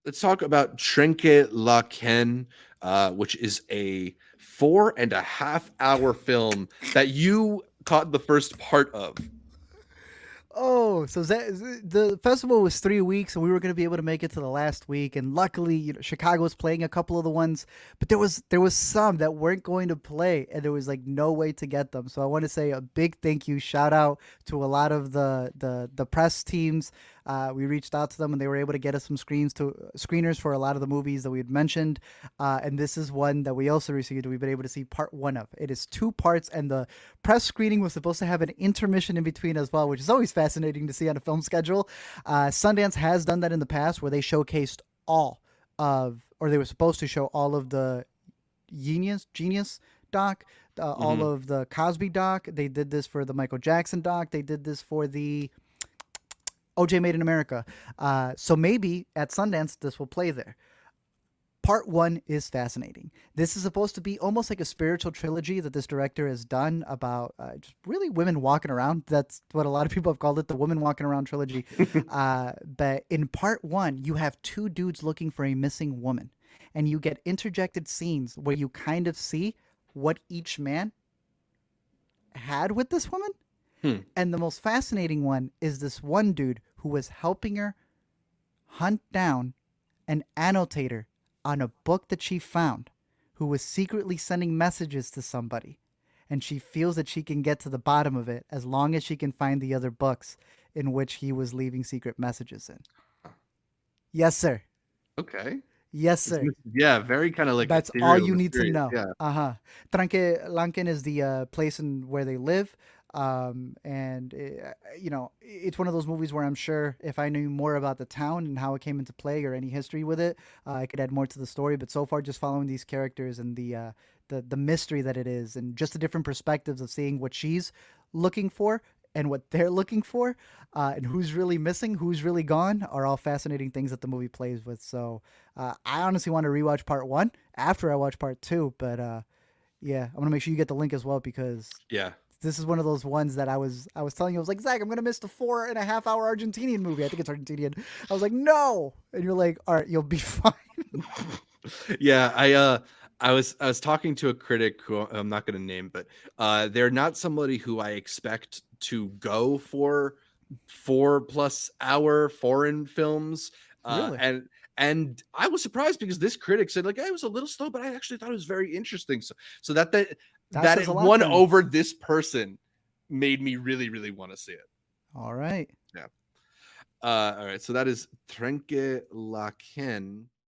let's talk about Trenque Lauquen, which is a 4.5 hour film that you caught the first part of. Oh, so the festival was 3 weeks, and we were going to be able to make it to the last week. And luckily, Chicago was playing a couple of the ones, but there was some that weren't going to play, and there was like no way to get them. So I want to say a big thank you, shout out to a lot of the press teams. We reached out to them, and they were able to get us some screeners for a lot of the movies that we had mentioned. And this is one that we also received. We've been able to see part one of. It is two parts, and the press screening was supposed to have an intermission in between as well, which is always fascinating to see on a film schedule. Sundance has done that in the past where they showcased all of, or they were supposed to show all of the Genius doc, all Hmm. of the Cosby doc. They did this for the Michael Jackson doc. They did this for the OJ Made in America. So maybe at Sundance this will play there. Part one is fascinating. This is supposed to be almost like a spiritual trilogy that this director has done about just really women walking around. That's what a lot of people have called it, the women walking around trilogy. But in part one, you have two dudes looking for a missing woman, and you get interjected scenes where you kind of see what each man had with this woman. Hmm. And the most fascinating one is this one dude who was helping her hunt down an annotator on a book that she found who was secretly sending messages to somebody. And she feels that she can get to the bottom of it as long as she can find the other books in which he was leaving secret messages in. Yes, sir. Okay. Yes, sir. Yeah, very kind of like That's all ethereal, you need to mysterious. know. Yeah. Uh huh. Tranque Lauquen is the place in where they live. And it's one of those movies where I'm sure if I knew more about the town and how it came into play or any history with it, I could add more to the story. But so far, just following these characters and the mystery that it is, and just the different perspectives of seeing what she's looking for and what they're looking for, and who's really missing, who's really gone, are all fascinating things that the movie plays with. So I honestly want to rewatch part one after I watch part two, but yeah, I want to make sure you get the link as well because Yeah. this is one of those ones that I was telling you. I was like, Zach, I'm gonna miss the 4.5 hour Argentinian movie. I think it's Argentinian. I was like, no, and you're like, all right, you'll be fine. Yeah, I was talking to a critic who I'm not going to name, but they're not somebody who I expect to go for 4+ hour foreign films. Uh, Really? and and I was surprised because this critic said like, "Hey, it was a little slow, but I actually thought it was very interesting." So That that says it a lot won then. over this person made me really really want to see it. All right. Yeah. All right. So that is Trenque Laken.